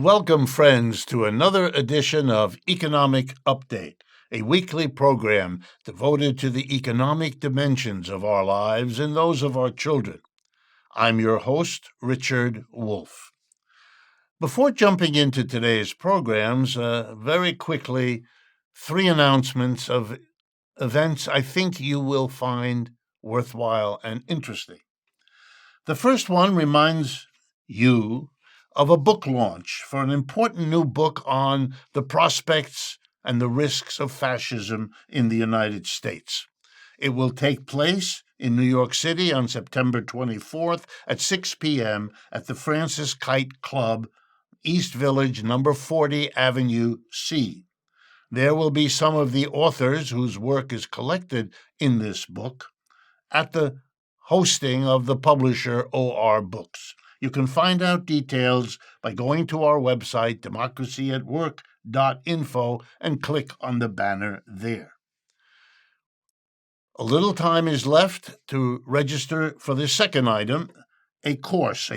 Welcome, friends, to another edition of Economic Update, a weekly program devoted to the economic dimensions of our lives and those of our children. I'm your host, Richard Wolff. Before jumping into today's programs, very quickly, 3 announcements of events I think you will find worthwhile and interesting. The first one reminds you of a book launch for an important new book on the prospects and the risks of fascism in the United States. It will take place in New York City on September 24th at 6 p.m. at the Francis Kite Club, East Village, number 40 Avenue C. There will be some of the authors whose work is collected in this book at the hosting of the publisher OR Books. You can find out details by going to our website, democracyatwork.info, and click on the banner there. A little time is left to register for the second item, a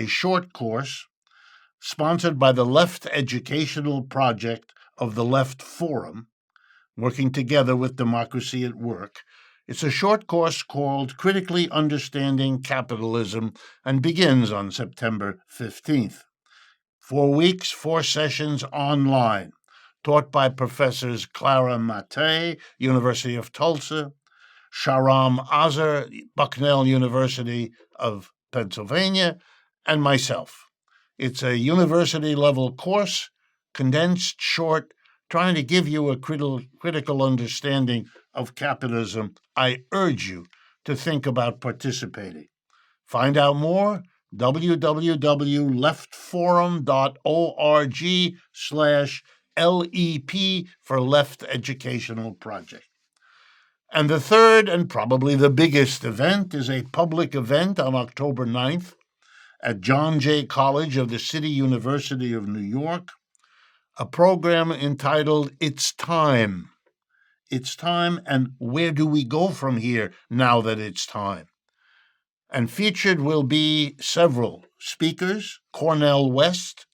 short course, sponsored by the Left Educational Project of the Left Forum, working together with Democracy at Work. It's a short course called Critically Understanding Capitalism and begins on September 15th. 4 weeks, 4 sessions online, taught by Professors Clara Mattei, University of Tulsa, Shahram Azar, Bucknell University of Pennsylvania, and myself. It's a university-level course, condensed, short, trying to give you a critical understanding of capitalism. I urge you to think about participating. Find out more, www.leftforum.org/LEP for Left Educational Project. And the third, and probably the biggest event, is a public event on October 9th at John Jay College of the City University of New York, a program entitled It's Time. It's time, and where do we go from here now that it's time? And featured will be several speakers: Cornel West,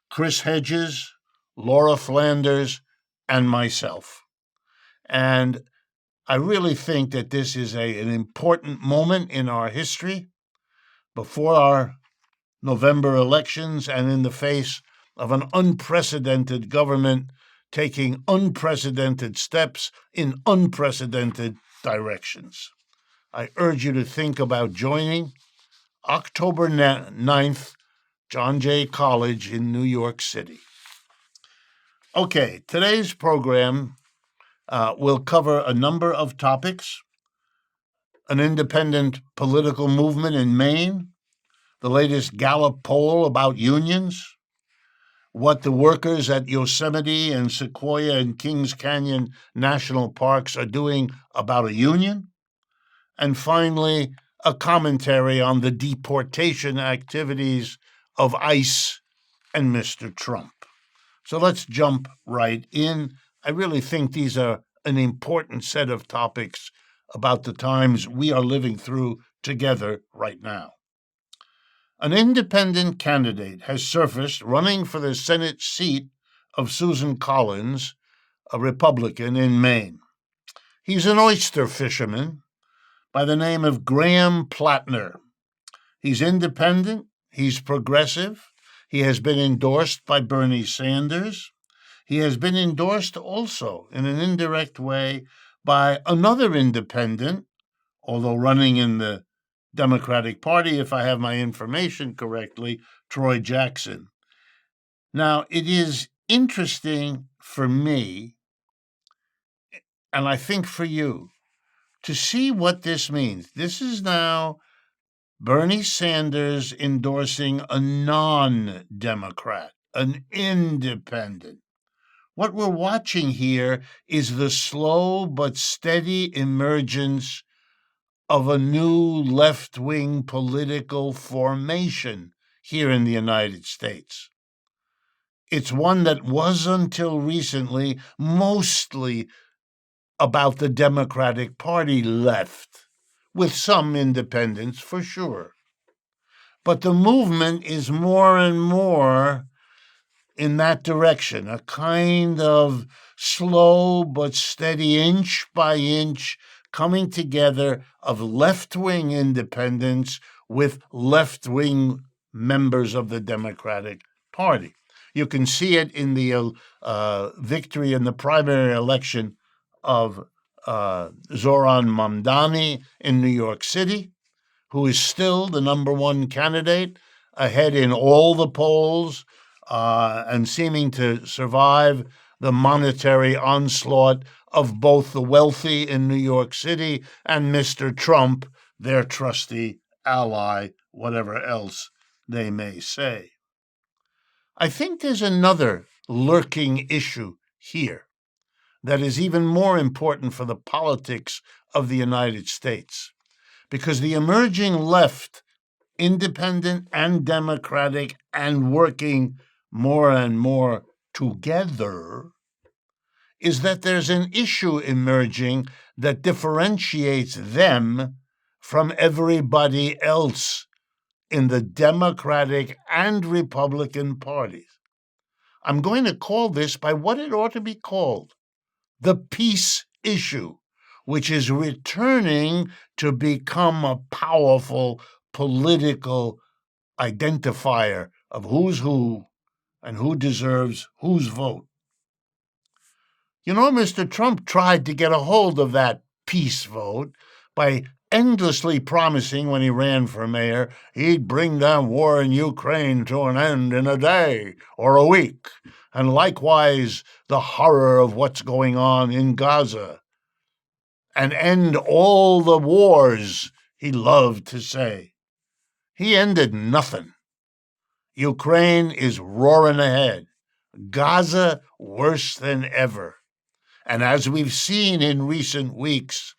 Chris Hedges, Laura Flanders, and myself. And I really think that this is an important moment in our history before our November elections and in the face of an unprecedented government taking unprecedented steps in unprecedented directions. I urge you to think about joining October 9th, John Jay College in New York City. Okay, today's program will cover a number of topics: an independent political movement in Maine, the latest Gallup poll about unions, what the workers at Yosemite and Sequoia and Kings Canyon National Parks are doing about a union, and finally, a commentary on the deportation activities of ICE and Mr. Trump. So let's jump right in. I really think these are an important set of topics about the times we are living through together right now. An independent candidate has surfaced running for the Senate seat of Susan Collins, a Republican in Maine. He's an oyster fisherman by the name of Graham Platner. He's independent, he's progressive, he has been endorsed by Bernie Sanders. He has been endorsed also in an indirect way by another independent, although running in the Democratic Party, if I have my information correctly, Troy Jackson. Now, it is interesting for me, and I think for you, to see what this means. This is now Bernie Sanders endorsing a non-Democrat, an independent. What we're watching here is the slow but steady emergence of a new left-wing political formation here in the United States. It's one that was until recently mostly about the Democratic Party left, with some independents for sure. But the movement is more and more in that direction, a kind of slow but steady, inch by inch, coming together of left-wing independents with left-wing members of the Democratic Party. You can see it in the victory in the primary election of Zoran Mamdani in New York City, who is still the number one candidate, ahead in all the polls, and seeming to survive the monetary onslaught of both the wealthy in New York City and Mr. Trump, their trusty ally, whatever else they may say. I think there's another lurking issue here that is even more important for the politics of the United States, because the emerging left, independent and democratic and working more and more together, is that there's an issue emerging that differentiates them from everybody else in the Democratic and Republican parties. I'm going to call this by what it ought to be called: the peace issue, which is returning to become a powerful political identifier of who's who and who deserves whose vote. You know, Mr. Trump tried to get a hold of that peace vote by endlessly promising, when he ran for mayor, he'd bring down war in Ukraine to an end in a day or a week, and likewise the horror of what's going on in Gaza, and end all the wars, he loved to say. He ended nothing. Ukraine is roaring ahead. Gaza worse than ever. And as we've seen in recent weeks,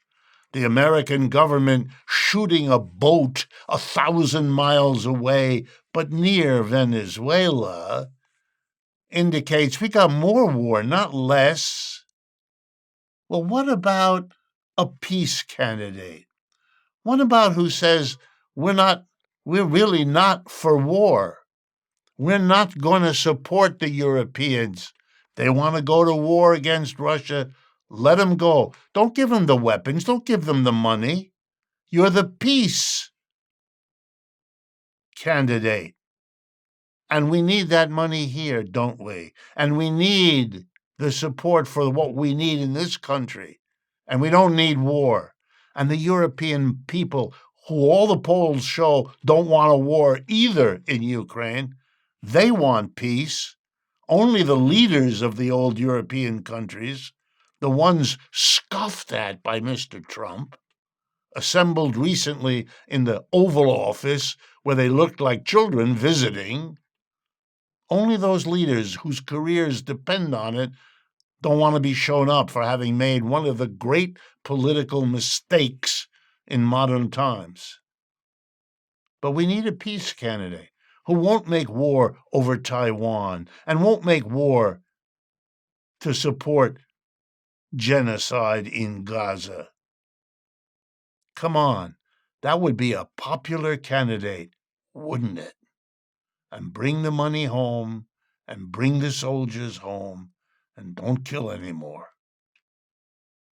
the American government shooting a boat 1,000 miles away, but near Venezuela, indicates we got more war, not less. Well, what about a peace candidate? What about who says we're really not for war? We're not going to support the Europeans. They want to go to war against Russia. Let them go. Don't give them the weapons. Don't give them the money. You're the peace candidate. And we need that money here, don't we? And we need the support for what we need in this country. And we don't need war. And the European people, who all the polls show don't want a war either in Ukraine, they want peace. Only the leaders of the old European countries, the ones scoffed at by Mr. Trump, assembled recently in the Oval Office where they looked like children visiting, only those leaders whose careers depend on it don't want to be shown up for having made one of the great political mistakes in modern times. But we need a peace candidate who won't make war over Taiwan and won't make war to support genocide in Gaza. Come on, that would be a popular candidate, wouldn't it? And bring the money home and bring the soldiers home and don't kill anymore.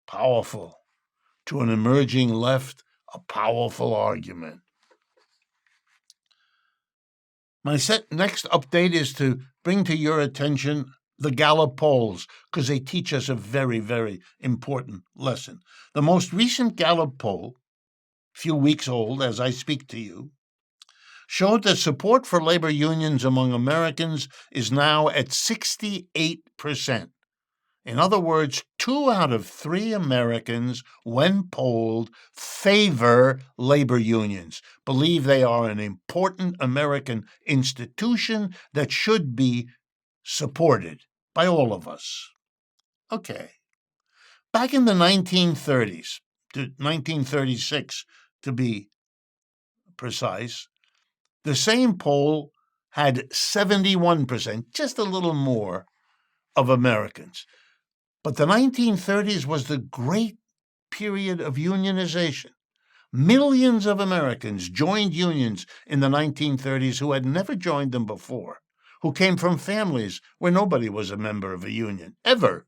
Powerful. To an emerging left, a powerful argument. My next update is to bring to your attention the Gallup polls, because they teach us a very, very important lesson. The most recent Gallup poll, a few weeks old as I speak to you, showed that support for labor unions among Americans is now at 68%. In other words, 2 out of 3 Americans, when polled, favor labor unions, believe they are an important American institution that should be supported by all of us. Okay. Back in the 1930s, to 1936 to be precise, the same poll had 71%, just a little more, of Americans. But the 1930s was the great period of unionization. Millions of Americans joined unions in the 1930s who had never joined them before, who came from families where nobody was a member of a union, ever.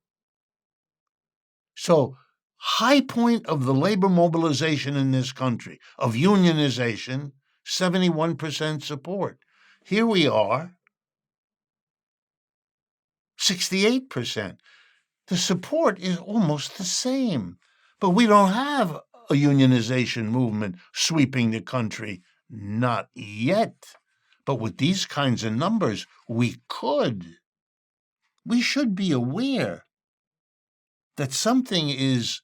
So, high point of the labor mobilization in this country, of unionization, 71% support. Here we are, 68%. The support is almost the same, but we don't have a unionization movement sweeping the country, not yet. But with these kinds of numbers, we could. We should be aware that something is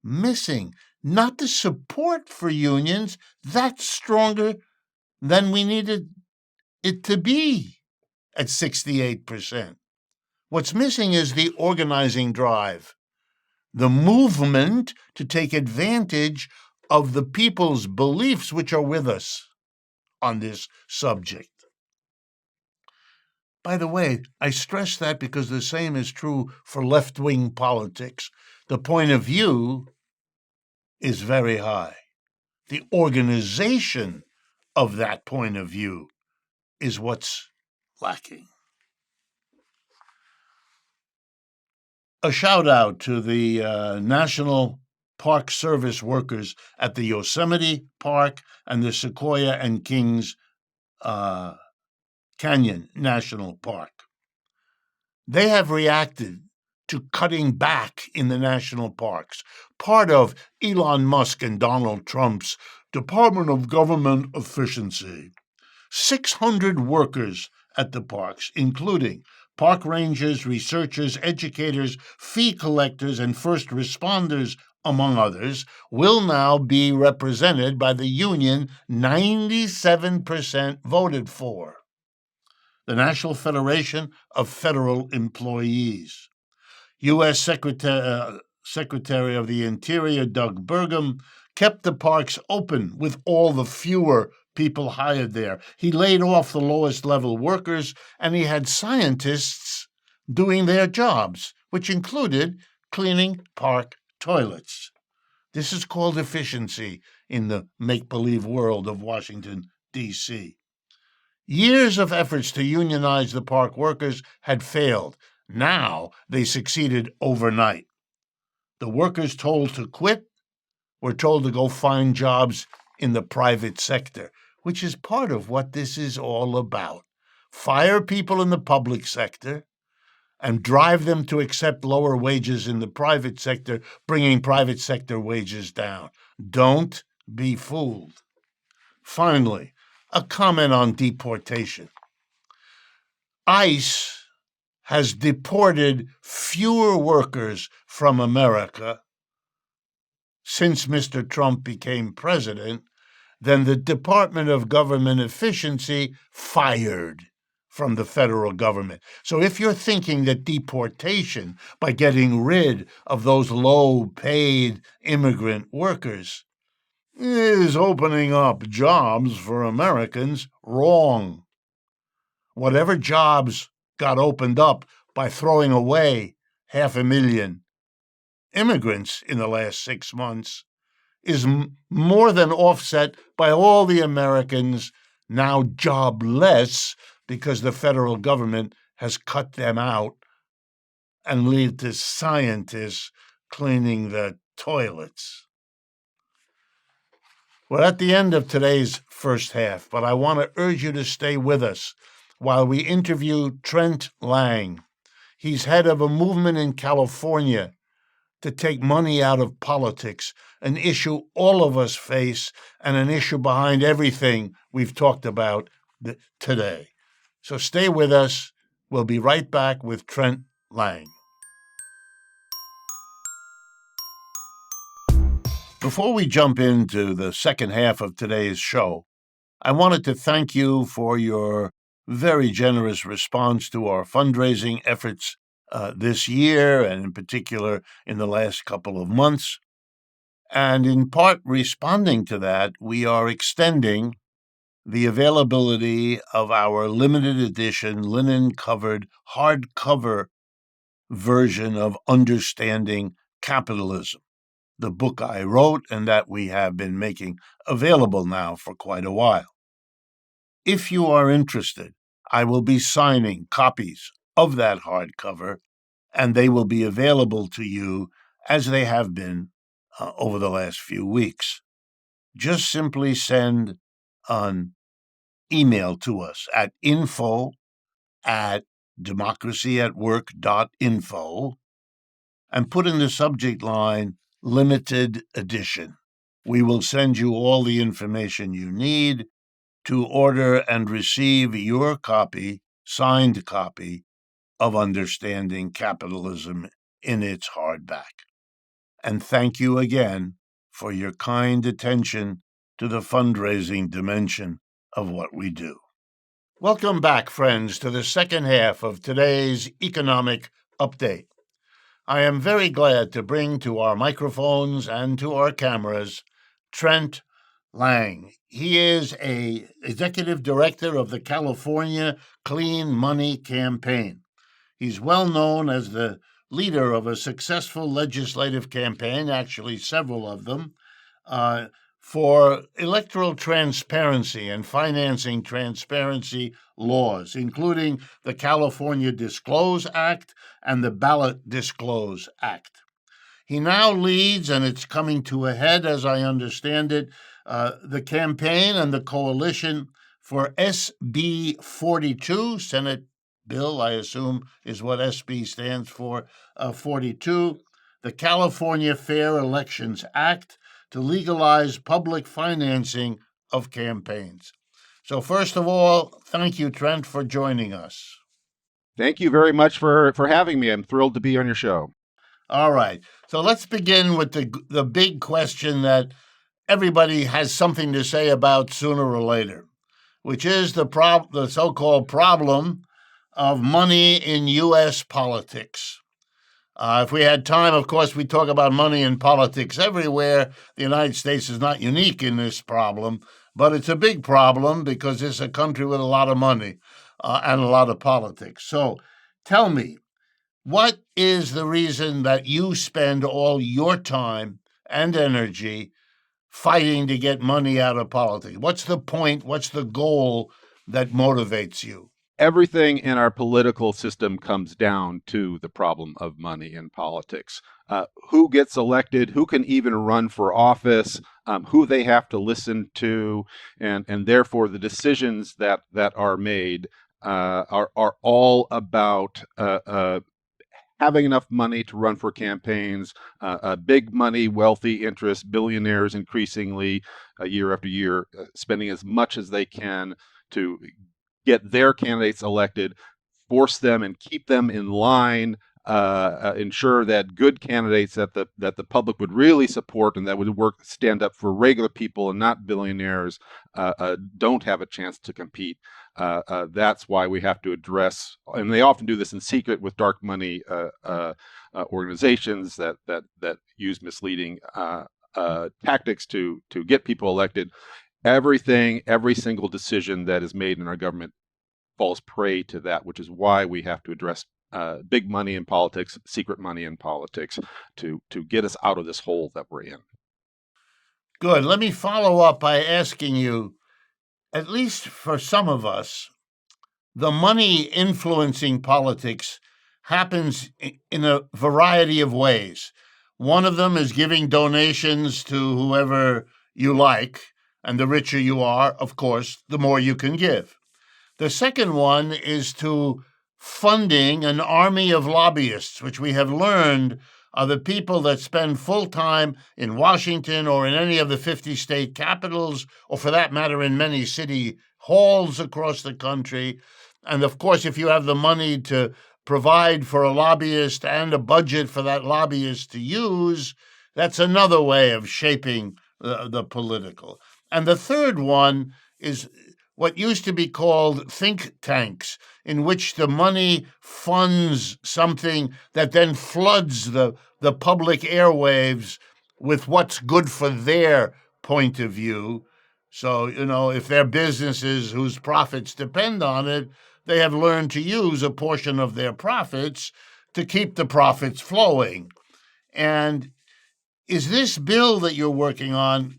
missing. Not the support for unions, that's stronger than we needed it to be at 68%. What's missing is the organizing drive, the movement to take advantage of the people's beliefs which are with us on this subject. By the way, I stress that because the same is true for left-wing politics. The point of view is very high. The organization of that point of view is what's lacking. A shout out to the National Park Service workers at the Yosemite Park and the Sequoia and Kings Canyon National Park. They have reacted to cutting back in the national parks, part of Elon Musk and Donald Trump's Department of Government Efficiency. 600 workers at the parks, including park rangers, researchers, educators, fee collectors, and first responders, among others, will now be represented by the union 97% voted for, the National Federation of Federal Employees. U.S. Secretary of the Interior Doug Burgum kept the parks open with all the fewer people hired there. He laid off the lowest level workers, and he had scientists doing their jobs, which included cleaning park toilets. This is called efficiency in the make-believe world of Washington, D.C. Years of efforts to unionize the park workers had failed. Now they succeeded overnight. The workers told to quit were told to go find jobs in the private sector, which is part of what this is all about. Fire people in the public sector and drive them to accept lower wages in the private sector, bringing private sector wages down. Don't be fooled. Finally, a comment on deportation. ICE has deported fewer workers from America since Mr. Trump became president than the Department of Government Efficiency fired from the federal government. So if you're thinking that deportation, by getting rid of those low-paid immigrant workers, is opening up jobs for Americans, wrong. Whatever jobs got opened up by throwing away 500,000 immigrants in the last 6 months is more than offset by all the Americans now jobless because the federal government has cut them out and lead to scientists cleaning the toilets. We're at the end of today's first half, but I want to urge you to stay with us while we interview Trent Lange. He's head of a movement in California to take money out of politics, an issue all of us face and an issue behind everything we've talked about today. So stay with us. We'll be right back with Trent Lange. Before we jump into the second half of today's show, I wanted to thank you for your very generous response to our fundraising efforts this year, and in particular in the last couple of months. And in part responding to that, we are extending the availability of our limited edition, linen-covered, hardcover version of Understanding Capitalism, the book I wrote and that we have been making available now for quite a while. If you are interested, I will be signing copies of that hardcover, and they will be available to you as they have been over the last few weeks. Just simply send an email to us at info@democracyatwork.info and put in the subject line limited edition. We will send you all the information you need to order and receive your signed copy of Understanding Capitalism in its hardback. And thank you again for your kind attention to the fundraising dimension of what we do. Welcome back, friends, to the second half of today's economic update. I am very glad to bring to our microphones and to our cameras Trent Lange. He is an executive director of the California Clean Money Campaign. He's well known as the leader of a successful legislative campaign, actually several of them, for electoral transparency and financing transparency laws, including the California Disclose Act and the Ballot Disclose Act. He now leads, and it's coming to a head as I understand it, the campaign and the coalition for SB 42, Senate bill, I assume is what SB stands for, 42, the California Fair Elections Act, to legalize public financing of campaigns. So first of all, thank you, Trent, for joining us. Thank you very much for having me. I'm thrilled to be on your show. All right. So let's begin with the big question that everybody has something to say about sooner or later, which is the so-called problem of money in U.S. politics. If we had time, of course, we'd talk about money in politics everywhere. The United States is not unique in this problem, but it's a big problem because it's a country with a lot of money and a lot of politics. So tell me, what is the reason that you spend all your time and energy fighting to get money out of politics? What's the point? What's the goal that motivates you? Everything in our political system comes down to the problem of money in politics. Who gets elected, who can even run for office, who they have to listen to, and therefore the decisions that are made are all about having enough money to run for campaigns, big money, wealthy interests, billionaires increasingly year after year, spending as much as they can to get their candidates elected, force them and keep them in line, ensure that good candidates that the public would really support and that would stand up for regular people and not billionaires don't have a chance to compete. That's why we have to address, and they often do this in secret with dark money organizations that use misleading tactics to get people elected. Every single decision that is made in our government falls prey to that, which is why we have to address big money in politics, secret money in politics, to get us out of this hole that we're in. Good. Let me follow up by asking you, at least for some of us, the money influencing politics happens in a variety of ways. One of them is giving donations to whoever you like, and the richer you are, of course, the more you can give. The second one is to funding an army of lobbyists, which we have learned are the people that spend full time in Washington or in any of the 50 state capitals, or for that matter, in many city halls across the country. And of course, if you have the money to provide for a lobbyist and a budget for that lobbyist to use, that's another way of shaping the political. And the third one is what used to be called think tanks, in which the money funds something that then floods the public airwaves with what's good for their point of view. So, if they're businesses whose profits depend on it, they have learned to use a portion of their profits to keep the profits flowing. And is this bill that you're working on,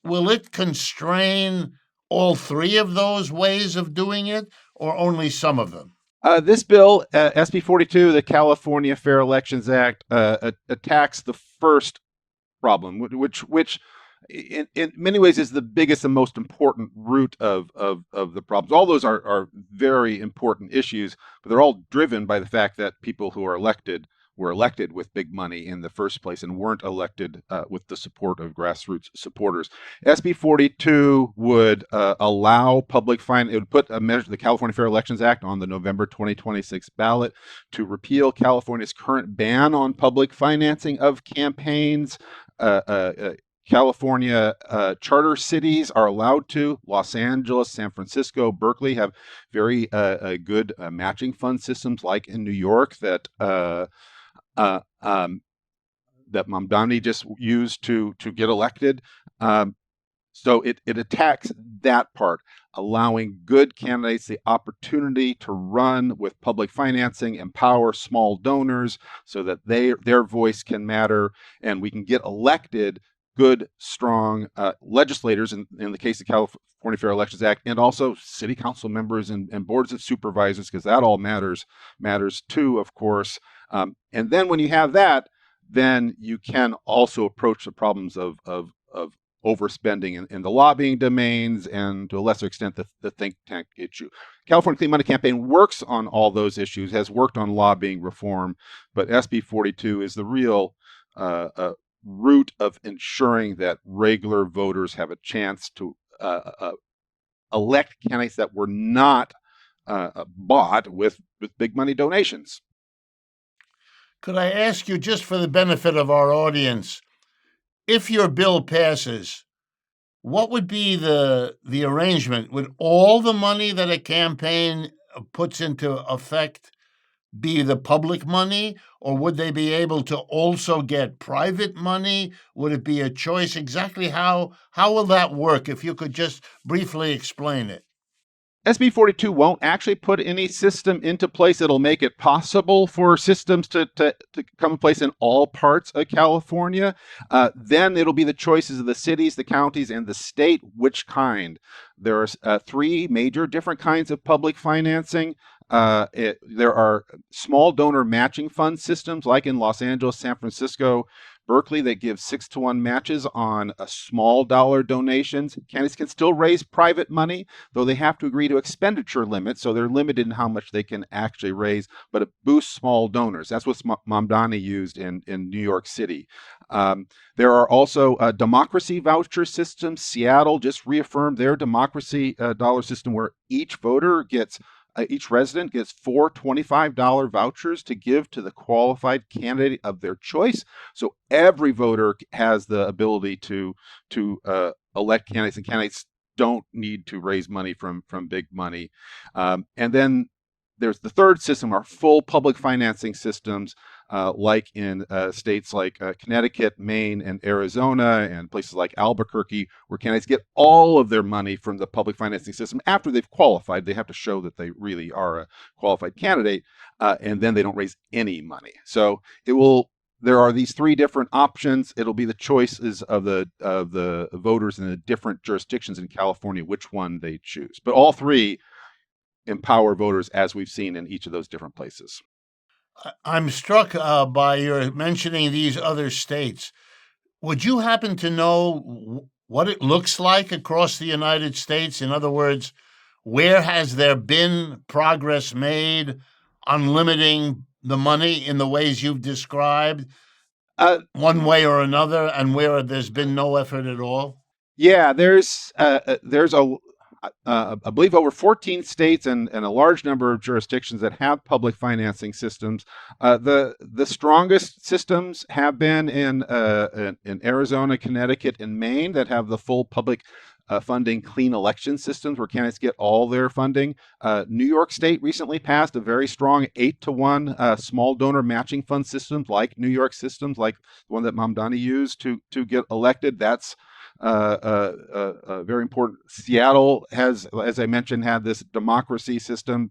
will it constrain all three of those ways of doing it, or only some of them? This bill, SB 42, the California Fair Elections Act, attacks the first problem, which in many ways is the biggest and most important root of the problems. All those are very important issues, but they're all driven by the fact that people who are elected were elected with big money in the first place and weren't elected with the support of grassroots supporters. SB 42 would allow public finance. It would put a measure, the California Fair Elections Act, on the November 2026 ballot to repeal California's current ban on public financing of campaigns. California charter cities are allowed to. Los Angeles, San Francisco, Berkeley have very good matching fund systems, like in New York that that Mamdani just used to get elected. So it attacks that part, allowing good candidates the opportunity to run with public financing, empower small donors so that their voice can matter, and we can get elected good, strong legislators, in the case of California Fair Elections Act, and also city council members and boards of supervisors, because that all matters too, of course. And then when you have that, then you can also approach the problems of overspending in the lobbying domains, and to a lesser extent the think tank issue. California Clean Money Campaign works on all those issues, has worked on lobbying reform, but SB 42 is the real root of ensuring that regular voters have a chance to elect candidates that were not bought with big money donations. Could I ask you, just for the benefit of our audience, if your bill passes, what would be the arrangement? Would all the money that a campaign puts into effect be the public money, or would they be able to also get private money? Would it be a choice? Exactly how will that work? If you could just briefly explain it. SB 42 won't actually put any system into place that'll make it possible for systems to come in place in all parts of California. Then it'll be the choices of the cities, the counties, and the state, which kind. There are three major different kinds of public financing. There are small donor matching fund systems, like in Los Angeles, San Francisco, Berkeley, that give 6-to-1 matches on small dollar donations. Candidates can still raise private money, though they have to agree to expenditure limits, so they're limited in how much they can actually raise, but it boosts small donors. That's what Mamdani used in New York City. There are also democracy voucher systems. Seattle just reaffirmed their democracy dollar system, where each resident gets 4 $25 vouchers to give to the qualified candidate of their choice. So every voter has the ability to elect candidates, and candidates don't need to raise money from big money. And then there's the third system, our full public financing systems, like in states like Connecticut, Maine, and Arizona, and places like Albuquerque, where candidates get all of their money from the public financing system after they've qualified. They have to show that they really are a qualified candidate, and then they don't raise any money. So there are these three different options. It'll be the choices of the voters in the different jurisdictions in California which one they choose. But all three empower voters, as we've seen in each of those different places. I'm struck by your mentioning these other states. Would you happen to know what it looks like across the United States? In other words, where has there been progress made on limiting the money in the ways you've described, one way or another, and where there's been no effort at all? Yeah, there's I believe over 14 states and a large number of jurisdictions that have public financing systems. The strongest systems have been in Arizona, Connecticut, and Maine, that have the full public funding clean election systems, where candidates get all their funding. New York State recently passed a very strong 8-to-1 small donor matching fund systems, like New York systems, like the one that Mamdani used to get elected. That's very important. Seattle has, as I mentioned, had this democracy system,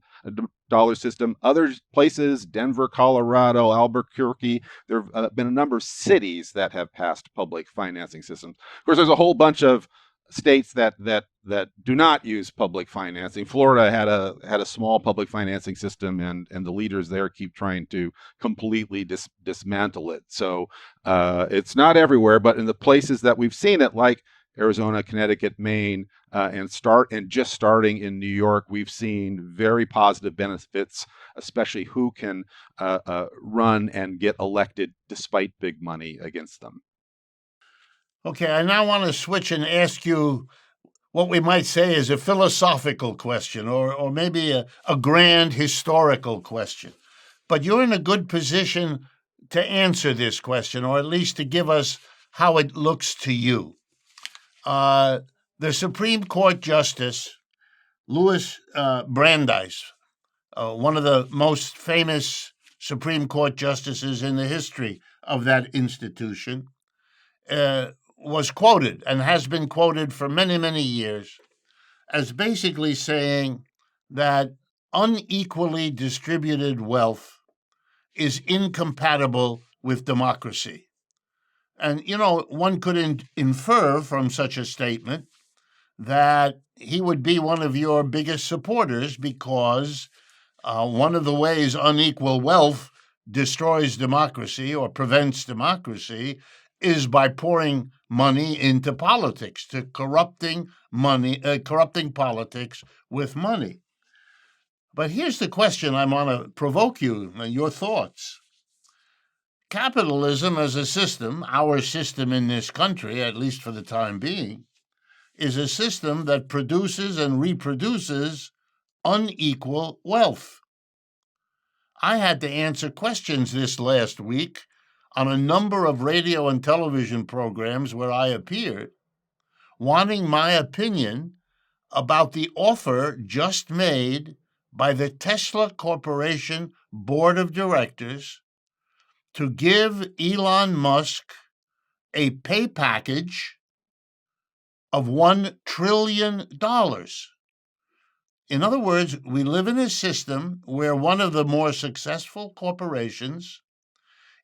dollar system. Other places, Denver, Colorado, Albuquerque, there have been a number of cities that have passed public financing systems. Of course, there's a whole bunch of states that do not use public financing. Florida had a small public financing system, and the leaders there keep trying to completely dismantle it. So it's not everywhere, but in the places that we've seen it, like Arizona, Connecticut, Maine, and just starting in New York, we've seen very positive benefits, especially who can run and get elected despite big money against them. Okay, I now want to switch and ask you what we might say is a philosophical question, or maybe a grand historical question. But you're in a good position to answer this question, or at least to give us how it looks to you. The Supreme Court Justice, Louis Brandeis, one of the most famous Supreme Court justices in the history of that institution, was quoted and has been quoted for many, many years as basically saying that unequally distributed wealth is incompatible with democracy. And, one could infer from such a statement that he would be one of your biggest supporters because one of the ways unequal wealth destroys democracy or prevents democracy is by pouring money into politics, to corrupting politics with money. But here's the question I want to provoke you and your thoughts. Capitalism as a system, our system in this country, at least for the time being, is a system that produces and reproduces unequal wealth. I had to answer questions this last week on a number of radio and television programs where I appeared, wanting my opinion about the offer just made by the Tesla Corporation Board of Directors to give Elon Musk a pay package of $1 trillion. In other words, we live in a system where one of the more successful corporations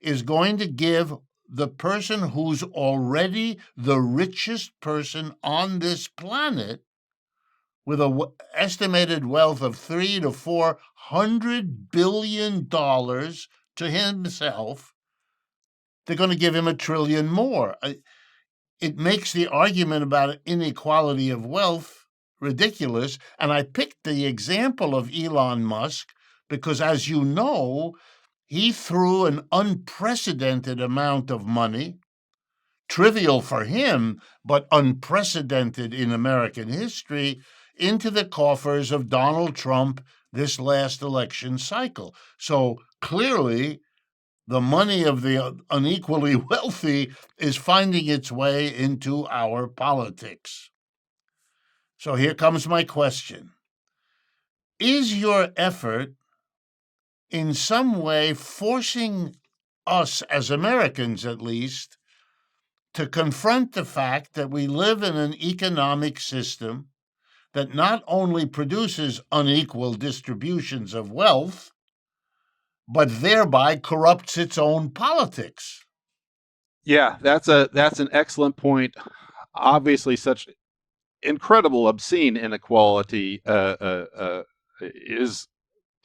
is going to give the person who's already the richest person on this planet, with an estimated wealth of $300 to $400 billion to himself, they're going to give him $1 trillion more. It makes the argument about inequality of wealth ridiculous. And I picked the example of Elon Musk because, as you know, he threw an unprecedented amount of money, trivial for him, but unprecedented in American history, into the coffers of Donald Trump this last election cycle. So clearly, the money of the unequally wealthy is finding its way into our politics. So here comes my question. Is your effort in some way forcing us, as Americans at least, to confront the fact that we live in an economic system that not only produces unequal distributions of wealth, but thereby corrupts its own politics? Yeah, that's an excellent point. Obviously, such incredible, obscene inequality is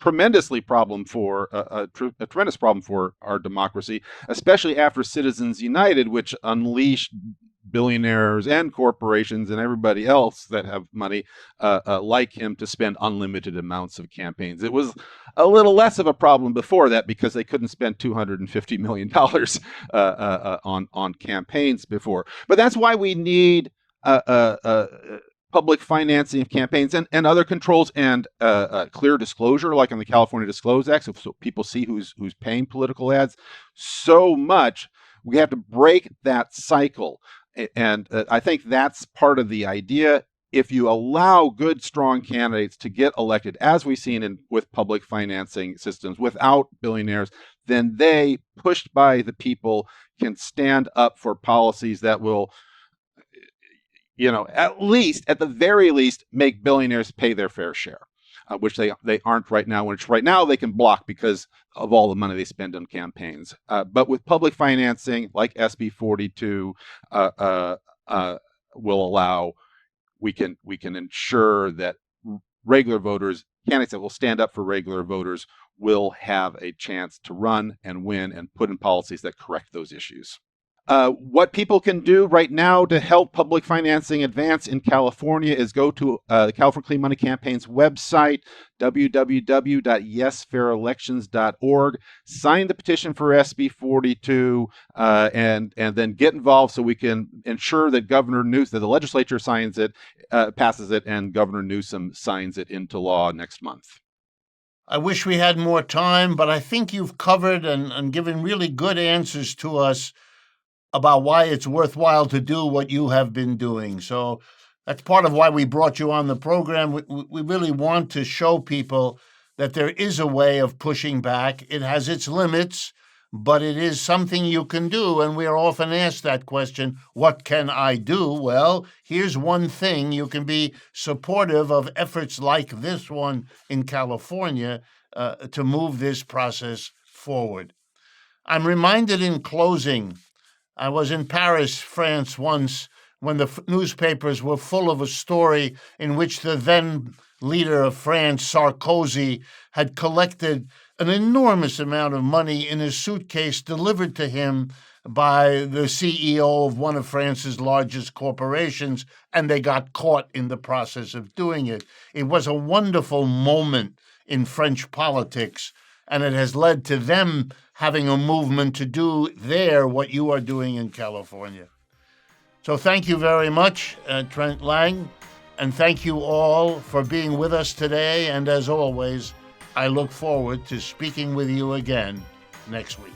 tremendously problem for a tremendous problem for our democracy, especially after Citizens United, which unleashed billionaires and corporations and everybody else that have money like him to spend unlimited amounts of campaigns. It was a little less of a problem before that because they couldn't spend $250 million on campaigns before. But that's why we need public financing of campaigns and other controls and clear disclosure, like in the California Disclose Act, so people see who's paying political ads. So much we have to break that cycle, and I think that's part of the idea. If you allow good, strong candidates to get elected, as we've seen with public financing systems, without billionaires, then they, pushed by the people, can stand up for policies that will, at the very least, make billionaires pay their fair share, which they aren't right now. Which right now they can block because of all the money they spend on campaigns. But with public financing, like SB 42, will allow we can ensure that regular voters, candidates that will stand up for regular voters, will have a chance to run and win and put in policies that correct those issues. What people can do right now to help public financing advance in California is go to the California Clean Money Campaign's website, www.yesfairelections.org. Sign the petition for SB 42, and then get involved so we can ensure that that the legislature signs it, passes it, and Governor Newsom signs it into law next month. I wish we had more time, but I think you've covered and given really good answers to us about why it's worthwhile to do what you have been doing. So that's part of why we brought you on the program. We really want to show people that there is a way of pushing back. It has its limits, but it is something you can do. And we are often asked that question, what can I do? Well, here's one thing. You can be supportive of efforts like this one in California to move this process forward. I'm reminded in closing, I was in Paris, France once when the newspapers were full of a story in which the then leader of France, Sarkozy, had collected an enormous amount of money in a suitcase delivered to him by the CEO of one of France's largest corporations, and they got caught in the process of doing it. It was a wonderful moment in French politics, and it has led to them having a movement to do there what you are doing in California. So thank you very much, Trent Lange, and thank you all for being with us today. And as always, I look forward to speaking with you again next week.